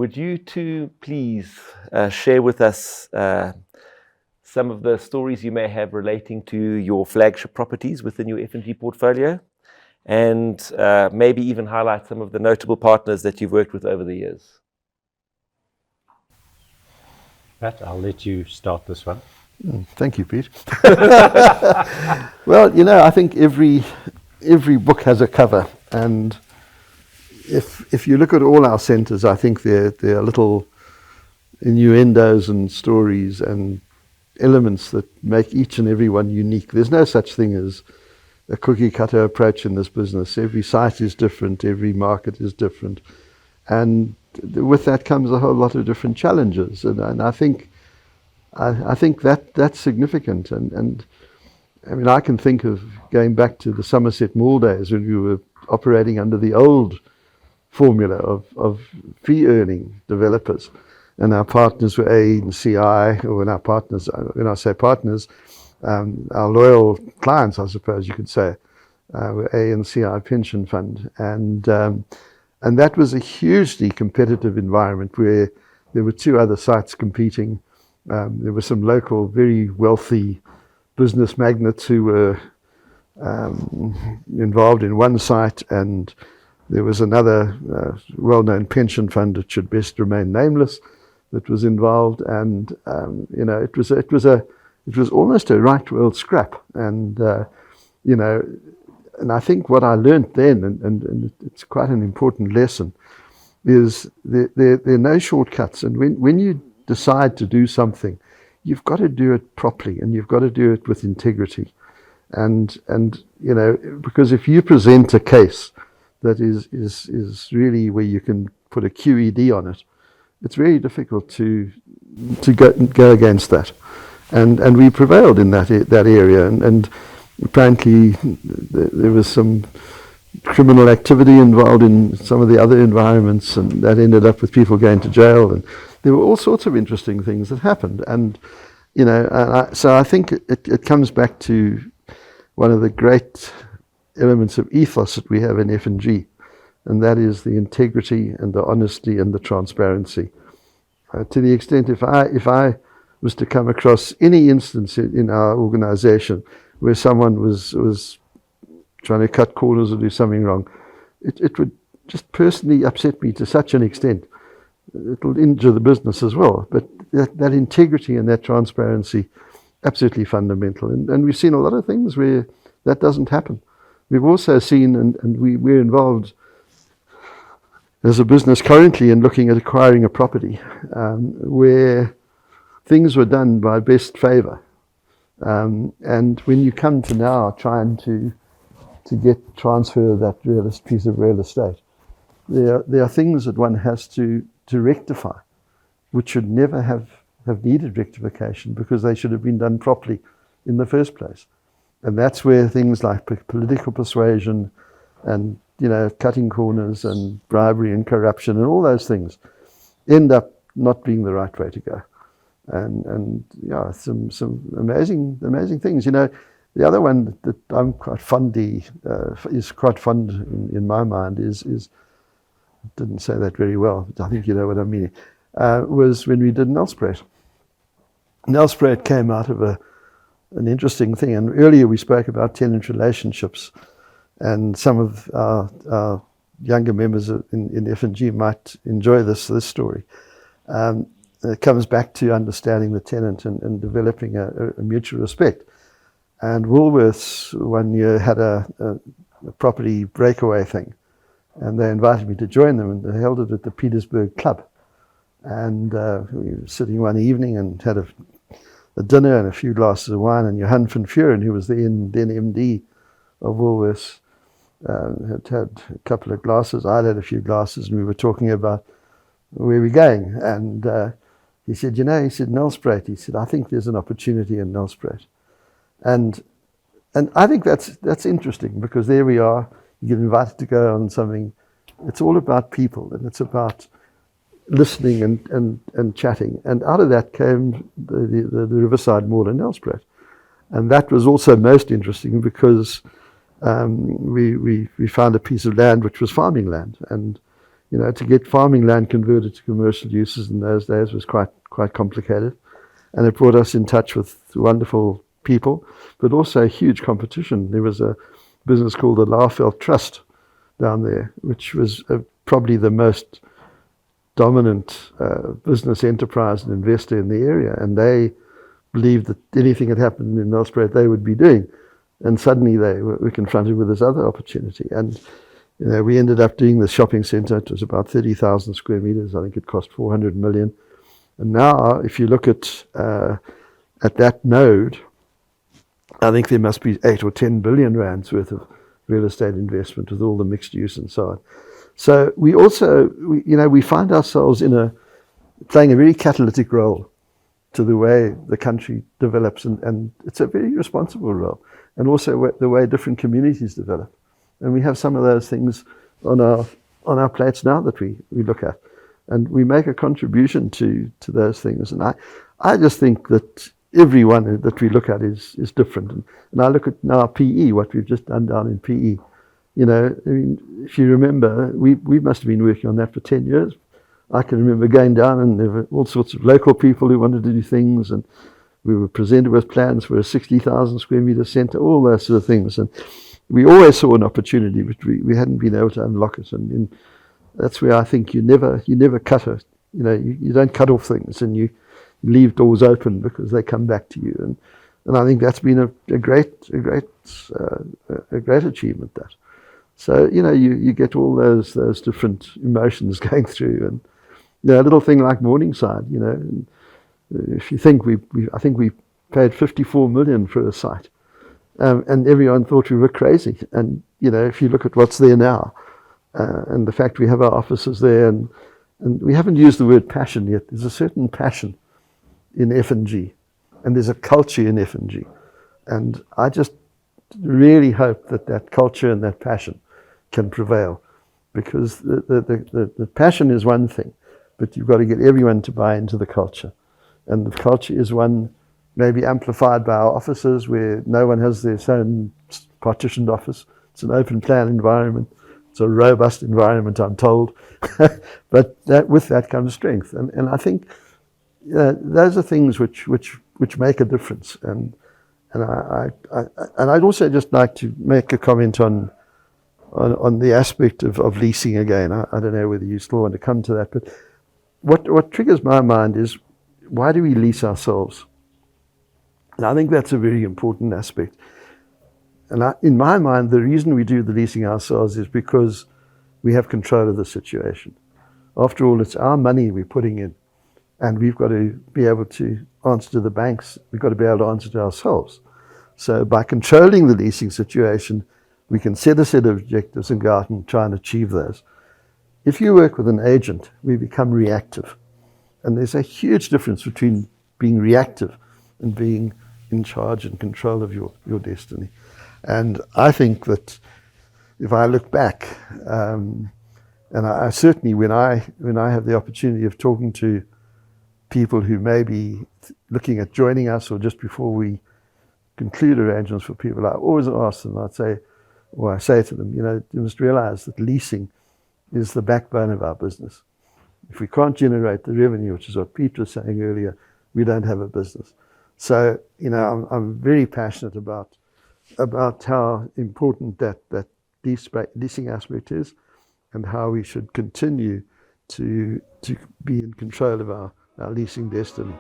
would you two please share with us some of the stories you may have relating to your flagship properties within your F&G portfolio, and maybe even highlight some of the notable partners that you've worked with over the years? Pat, I'll let you start this one. Thank you, Pete. Well, I think every book has a cover, and if you look at all our centres, I think there are little innuendos and stories and elements that make each and every one unique. There's no such thing as a cookie cutter approach in this business. Every site is different, every market is different, and with that comes a whole lot of different challenges, and I think that's significant. And I mean, I can think of going back to the Somerset Mall days when we were operating under the old formula of fee earning developers, and our partners were A and CI, or when I say partners, our loyal clients, I suppose you could say, were A and CI pension fund, and that was a hugely competitive environment where there were two other sites competing. There were some local, very wealthy business magnates who were involved in one site, and there was another well-known pension fund that should best remain nameless that was involved, and it was almost a right world scrap, and and I think what I learned then, and it's quite an important lesson, is there are no shortcuts, and when you decide to do something, you've got to do it properly, and you've got to do it with integrity, and because if you present a case that is really where you can put a QED on it, it's very difficult to go against that, and we prevailed in that area, and apparently there was some criminal activity involved in some of the other environments, and that ended up with people going to jail, and there were all sorts of interesting things that happened, and so I think it comes back to one of the great elements of ethos that we have in F&G, and that is the integrity and the honesty and the transparency. To the extent if I was to come across any instance in our organisation where someone was trying to cut corners or do something wrong, it would just personally upset me to such an extent. It'll injure the business as well, but that integrity and that transparency, absolutely fundamental. And we've seen a lot of things where that doesn't happen. We've also seen, and we're involved as a business currently in looking at acquiring a property where things were done by best favour. And when you come to now trying to get transfer of that piece of real estate, there are things that one has to rectify, which should never have needed rectification, because they should have been done properly in the first place. And that's where things like political persuasion and cutting corners and bribery and corruption and all those things end up not being the right way to go. And some amazing things. The other one that I'm quite is quite fond in my mind is didn't say that very well, but I think you know what I mean. Was when we did Nelspruit. Nelspruit came out of an interesting thing, and earlier we spoke about tenant relationships, and some of our younger members in F&G might enjoy this story. It comes back to understanding the tenant and developing a mutual respect. And Woolworths one year had a property breakaway thing, and they invited me to join them, and they held it at the Petersburg Club. And we were sitting one evening and had a dinner and a few glasses of wine, and Johan van Vuren, who was then MD of Woolworths, had a couple of glasses. I'd had a few glasses, and we were talking about where we're going. And he said, Nelspruit, he said, I think there's an opportunity in Nelspruit. And I think that's interesting, because there we are, you get invited to go on something. It's all about people, and it's about listening and chatting. And out of that came the Riverside Mall in Nelspruit. And that was also most interesting, because we found a piece of land which was farming land. And To get farming land converted to commercial uses in those days was quite complicated, and it brought us in touch with wonderful people, but also huge competition. There was a business called the Laufeld Trust down there, which was probably the most dominant business enterprise and investor in the area, and they believed that anything that happened in Nelspruit they would be doing, and suddenly they were confronted with this other opportunity. And we ended up doing the shopping centre. It was about 30,000 square metres. I think it cost 400 million. And now, if you look at that node, I think there must be 8 or 10 billion rands worth of real estate investment with all the mixed use and so on. So we also, we find ourselves playing a very catalytic role to the way the country develops, and it's a very responsible role, and also the way different communities develop. And we have some of those things on our plates now that we look at, and we make a contribution to those things. And I just think that everyone that we look at is different. And I look at now PE, what we've just done down in PE. If you remember, we must have been working on that for 10 years. I can remember going down, and there were all sorts of local people who wanted to do things, and we were presented with plans for a 60,000 square metre centre, all those sort of things. And we always saw an opportunity, but we hadn't been able to unlock it. And that's where I think you never cut it. You don't cut off things, and you leave doors open because they come back to you. And I think that's been a great achievement. That. So you get all those different emotions going through, and a little thing like Morningside. And if you think I think we paid 54 million for a site, and everyone thought we were crazy. And if you look at what's there now, and the fact we have our offices there, and we haven't used the word passion yet. There's a certain passion in F&G, and there's a culture in F&G, and I just really hope that culture and that passion can prevail, because the passion is one thing, but you've got to get everyone to buy into the culture, and the culture is one maybe amplified by our offices where no one has their own partitioned office. It's an open plan environment. It's a robust environment, I'm told, but with that comes strength, and I think those are things which make a difference. And I'd also just like to make a comment on the aspect of leasing again. I don't know whether you still want to come to that, but what triggers my mind is, why do we lease ourselves? And I think that's a very important aspect. And in my mind, the reason we do the leasing ourselves is because we have control of the situation. After all, it's our money we're putting in, and we've got to be able to answer to the banks. We've got to be able to answer to ourselves. So by controlling the leasing situation, we can set a set of objectives and go out and try and achieve those. If you work with an agent, we become reactive. And there's a huge difference between being reactive and being in charge and control of your destiny. And I think that if I look back, and I certainly, when I have the opportunity of talking to people who may be looking at joining us, or just before we conclude arrangements for people, I always ask them, I say to them, you must realize that leasing is the backbone of our business. If we can't generate the revenue, which is what Pete was saying earlier, we don't have a business. So, I'm very passionate about how important that leasing aspect is, and how we should continue to be in control of our leasing destiny.